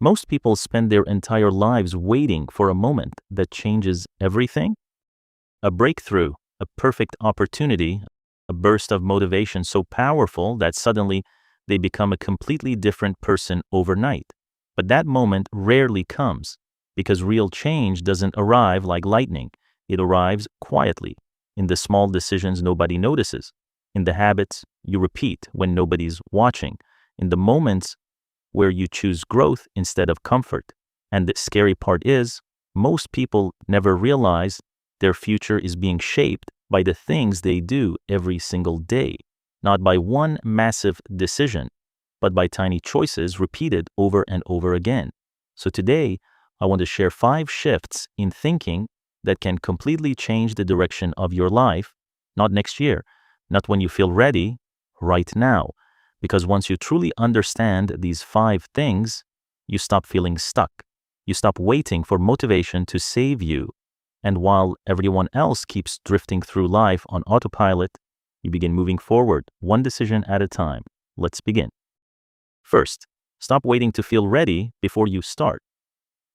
Most people spend their entire lives waiting for a moment that changes everything. A breakthrough, a perfect opportunity, a burst of motivation so powerful that suddenly they become a completely different person overnight. But that moment rarely comes because real change doesn't arrive like lightning. It arrives quietly, in the small decisions nobody notices, in the habits you repeat when nobody's watching, in the moments where you choose growth instead of comfort. And the scary part is, most people never realize their future is being shaped by the things they do every single day, not by one massive decision, but by tiny choices repeated over and over again. So today, I want to share 5 shifts in thinking that can completely change the direction of your life, not next year, not when you feel ready, right now. Because once you truly understand these 5 things, you stop feeling stuck. You stop waiting for motivation to save you. And while everyone else keeps drifting through life on autopilot, you begin moving forward, one decision at a time. Let's begin. First, stop waiting to feel ready before you start.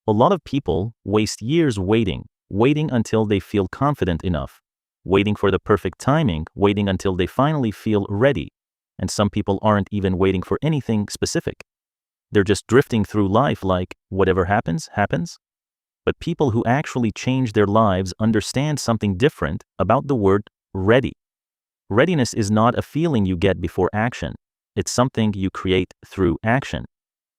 A lot of people waste years waiting until they feel confident enough, waiting for the perfect timing, waiting until they finally feel ready. And some people aren't even waiting for anything specific. They're just drifting through life like whatever happens, happens. But people who actually change their lives understand something different about the word ready. Readiness is not a feeling you get before action. It's something you create through action.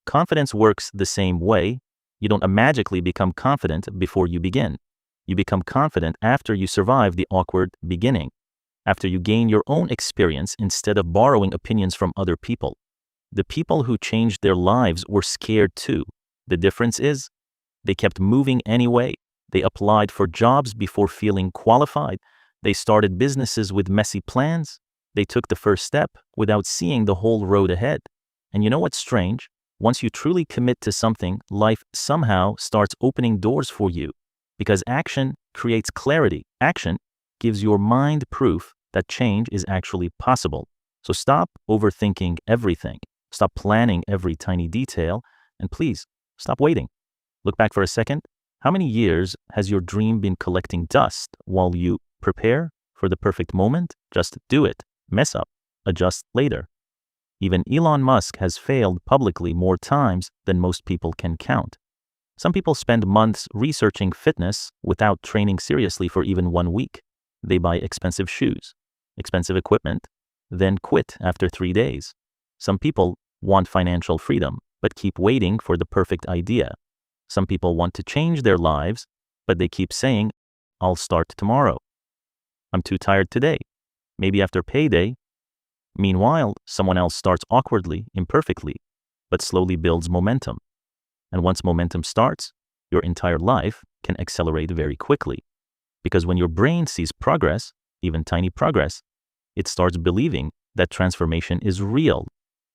Confidence works the same way. You don't magically become confident before you begin. You become confident after you survive the awkward beginning, after you gain your own experience instead of borrowing opinions from other people. The people who changed their lives were scared too. The difference is, they kept moving anyway. They applied for jobs before feeling qualified. They started businesses with messy plans. They took the first step without seeing the whole road ahead. And you know what's strange? Once you truly commit to something, life somehow starts opening doors for you. Because action creates clarity. Action gives your mind proof that change is actually possible. So stop overthinking everything. Stop planning every tiny detail. And please, stop waiting. Look back for a second. How many years has your dream been collecting dust while you prepare for the perfect moment? Just do it. Mess up. Adjust later. Even Elon Musk has failed publicly more times than most people can count. Some people spend months researching fitness without training seriously for even 1 week. They buy expensive shoes, expensive equipment, then quit after 3 days. Some people want financial freedom, but keep waiting for the perfect idea. Some people want to change their lives, but they keep saying, I'll start tomorrow. I'm too tired today. Maybe after payday. Meanwhile, someone else starts awkwardly, imperfectly, but slowly builds momentum. And once momentum starts, your entire life can accelerate very quickly. Because when your brain sees progress, even tiny progress, it starts believing that transformation is real,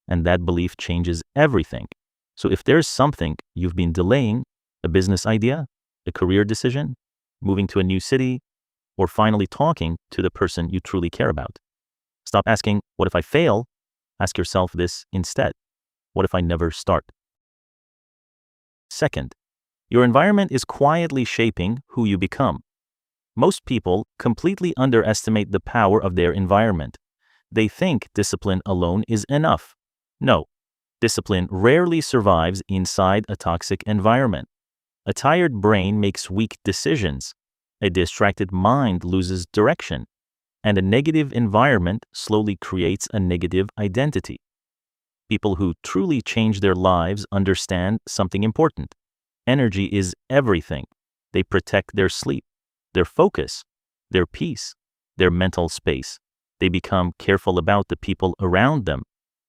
and that belief changes everything. So if there's something you've been delaying, a business idea, a career decision, moving to a new city, or finally talking to the person you truly care about, stop asking, what if I fail? Ask yourself this instead. What if I never start? Second, your environment is quietly shaping who you become. Most people completely underestimate the power of their environment. They think discipline alone is enough. No, discipline rarely survives inside a toxic environment. A tired brain makes weak decisions. A distracted mind loses direction. And a negative environment slowly creates a negative identity. People who truly change their lives understand something important. Energy is everything. They protect their sleep, their focus, their peace, their mental space. They become careful about the people around them,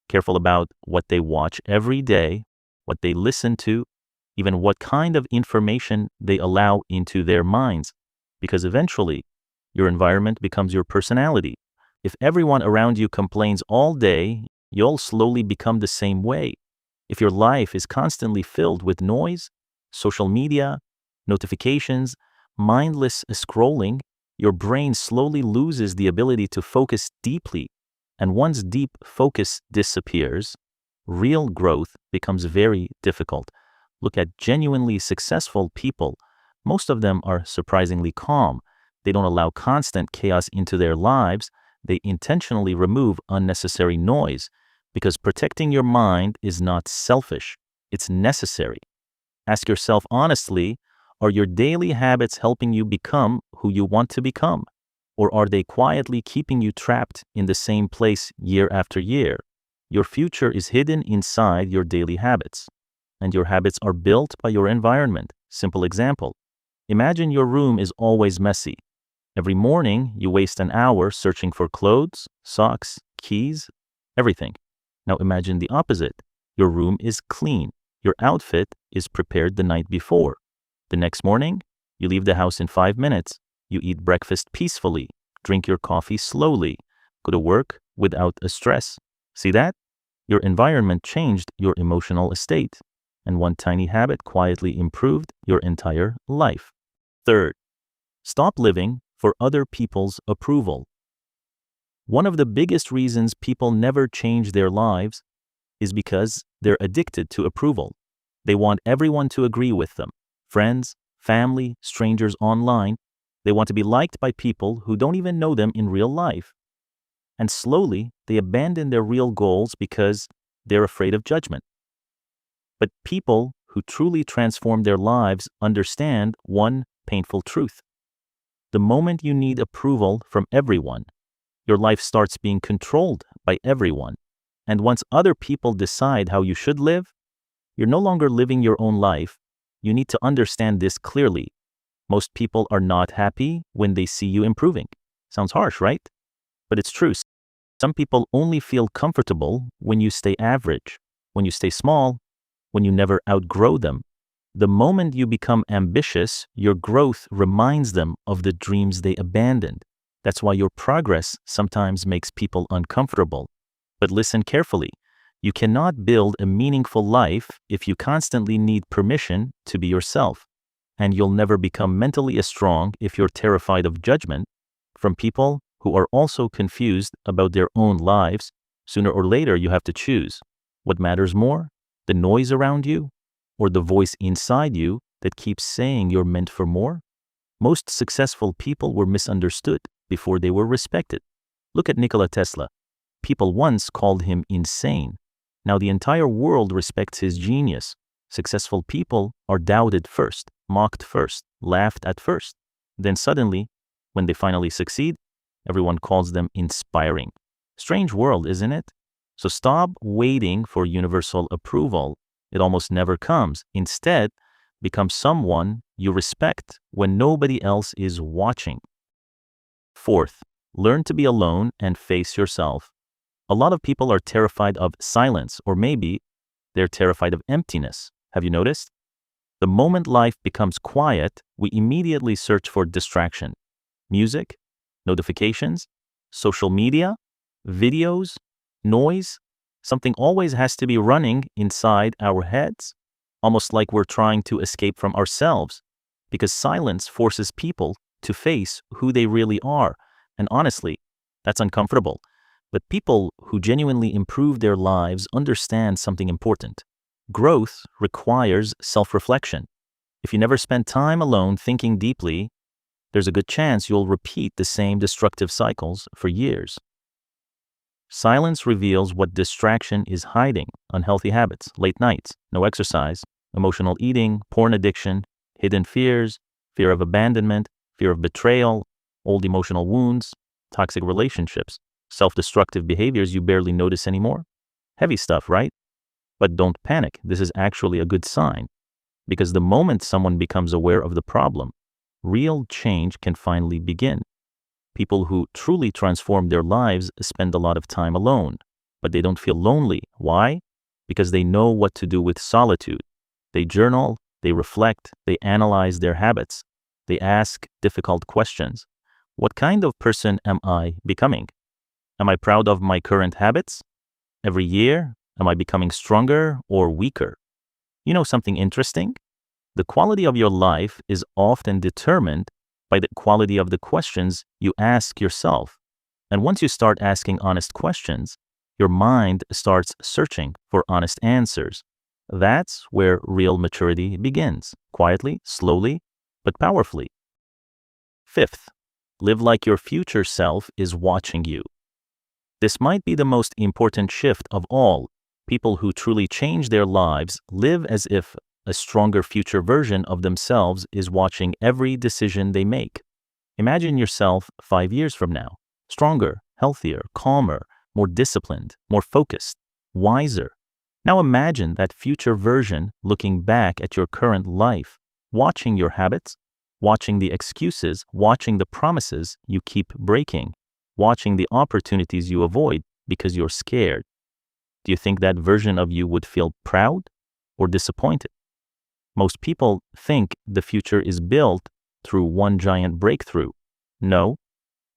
careful about what they watch every day, what they listen to, even what kind of information they allow into their minds. Because eventually, your environment becomes your personality. If everyone around you complains all day, you'll slowly become the same way. If your life is constantly filled with noise, social media, notifications, mindless scrolling, your brain slowly loses the ability to focus deeply. And once deep focus disappears, real growth becomes very difficult. Look at genuinely successful people. Most of them are surprisingly calm. They don't allow constant chaos into their lives. They intentionally remove unnecessary noise because protecting your mind is not selfish, it's necessary. Ask yourself honestly, are your daily habits helping you become who you want to become? Or are they quietly keeping you trapped in the same place year after year? Your future is hidden inside your daily habits, and your habits are built by your environment. Simple example. Imagine your room is always messy. Every morning, you waste an hour searching for clothes, socks, keys, everything. Now imagine the opposite. Your room is clean. Your outfit is prepared the night before. The next morning, you leave the house in 5 minutes. You eat breakfast peacefully, drink your coffee slowly, go to work without a stress. See that? Your environment changed your emotional state, and one tiny habit quietly improved your entire life. Third, stop living for other people's approval. One of the biggest reasons people never change their lives is because they're addicted to approval. They want everyone to agree with them. Friends, family, strangers online. They want to be liked by people who don't even know them in real life. And slowly, they abandon their real goals because they're afraid of judgment. But people who truly transform their lives understand one painful truth. The moment you need approval from everyone, your life starts being controlled by everyone. And once other people decide how you should live, you're no longer living your own life. You need to understand this clearly. Most people are not happy when they see you improving. Sounds harsh, right? But it's true. Some people only feel comfortable when you stay average, when you stay small, when you never outgrow them. The moment you become ambitious, your growth reminds them of the dreams they abandoned. That's why your progress sometimes makes people uncomfortable. But listen carefully. You cannot build a meaningful life if you constantly need permission to be yourself. And you'll never become mentally as strong if you're terrified of judgment from people who are also confused about their own lives. Sooner or later, you have to choose. What matters more? The noise around you or the voice inside you that keeps saying you're meant for more? Most successful people were misunderstood before they were respected. Look at Nikola Tesla. People once called him insane. Now the entire world respects his genius. Successful people are doubted first, mocked first, laughed at first. Then suddenly, when they finally succeed, everyone calls them inspiring. Strange world, isn't it? So stop waiting for universal approval. It almost never comes. Instead, become someone you respect when nobody else is watching. Fourth, learn to be alone and face yourself. A lot of people are terrified of silence, or maybe they're terrified of emptiness. Have you noticed? The moment life becomes quiet, we immediately search for distraction. Music, notifications, social media, videos, noise. Something always has to be running inside our heads, almost like we're trying to escape from ourselves, because silence forces people to face who they really are. And honestly, that's uncomfortable. But people who genuinely improve their lives understand something important. Growth requires self-reflection. If you never spend time alone thinking deeply, there's a good chance you'll repeat the same destructive cycles for years. Silence reveals what distraction is hiding: unhealthy habits, late nights, no exercise, emotional eating, porn addiction, hidden fears, fear of abandonment, fear of betrayal, old emotional wounds, toxic relationships, self-destructive behaviors you barely notice anymore. Heavy stuff, right? But don't panic. This is actually a good sign, because the moment someone becomes aware of the problem, real change can finally begin. People who truly transform their lives spend a lot of time alone, but they don't feel lonely. Why? Because they know what to do with solitude. They journal, they reflect, they analyze their habits. They ask difficult questions. What kind of person am I becoming? Am I proud of my current habits? Every year, am I becoming stronger or weaker? You know something interesting? The quality of your life is often determined by the quality of the questions you ask yourself. And once you start asking honest questions, your mind starts searching for honest answers. That's where real maturity begins, quietly, slowly, but powerfully. Fifth, live like your future self is watching you. This might be the most important shift of all. People who truly change their lives live as if a stronger future version of themselves is watching every decision they make. Imagine yourself 5 years from now, stronger, healthier, calmer, more disciplined, more focused, wiser. Now imagine that future version looking back at your current life, watching your habits, watching the excuses, watching the promises you keep breaking, watching the opportunities you avoid because you're scared. Do you think that version of you would feel proud or disappointed? Most people think the future is built through one giant breakthrough. No,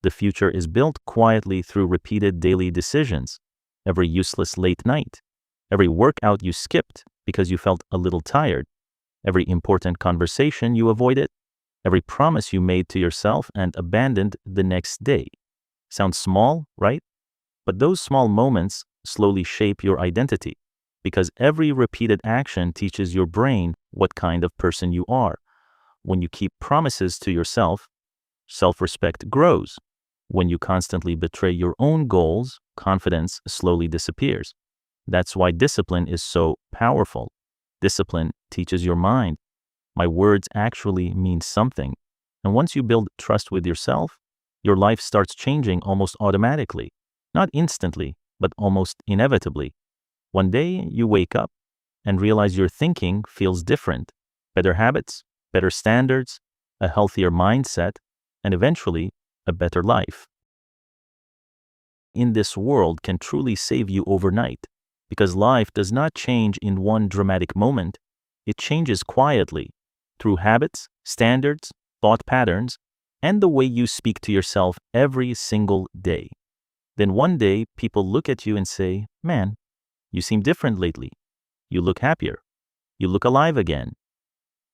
the future is built quietly through repeated daily decisions, every useless late night, every workout you skipped because you felt a little tired, every important conversation you avoided, every promise you made to yourself and abandoned the next day. Sounds small, right? But those small moments slowly shape your identity because every repeated action teaches your brain what kind of person you are. When you keep promises to yourself, self-respect grows. When you constantly betray your own goals, confidence slowly disappears. That's why discipline is so powerful. Discipline teaches your mind. My words actually mean something. And once you build trust with yourself, your life starts changing almost automatically. Not instantly, but almost inevitably. One day you wake up and realize your thinking feels different. Better habits, better standards, a healthier mindset, and eventually a better life. In this world can truly save you overnight because life does not change in one dramatic moment. It changes quietly through habits, standards, thought patterns, and the way you speak to yourself every single day. Then one day people look at you and say, "Man, you seem different lately. You look happier. You look alive again."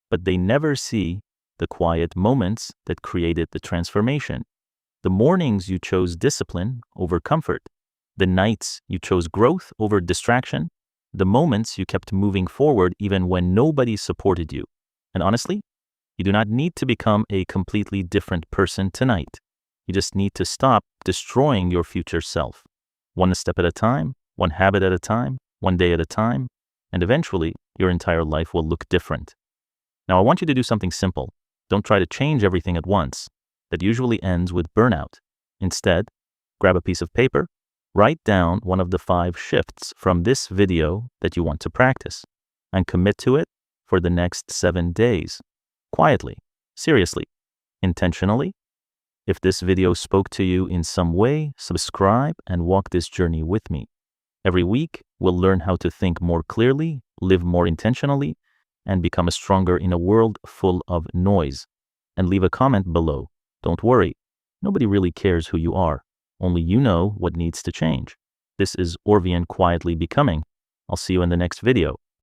But they never see the quiet moments that created the transformation. The mornings you chose discipline over comfort. The nights you chose growth over distraction. The moments you kept moving forward even when nobody supported you. And honestly, you do not need to become a completely different person tonight. You just need to stop destroying your future self. One step at a time, one habit at a time, one day at a time, and eventually your entire life will look different. Now I want you to do something simple. Don't try to change everything at once. That usually ends with burnout. Instead, grab a piece of paper, write down one of the 5 shifts from this video that you want to practice, and commit to it for the next 7 days. Quietly, seriously, intentionally. If this video spoke to you in some way, subscribe and walk this journey with me. Every week, we'll learn how to think more clearly, live more intentionally, and become stronger in a world full of noise. And leave a comment below. Don't worry, nobody really cares who you are. Only you know what needs to change. This is Orvian Quietly Becoming. I'll see you in the next video.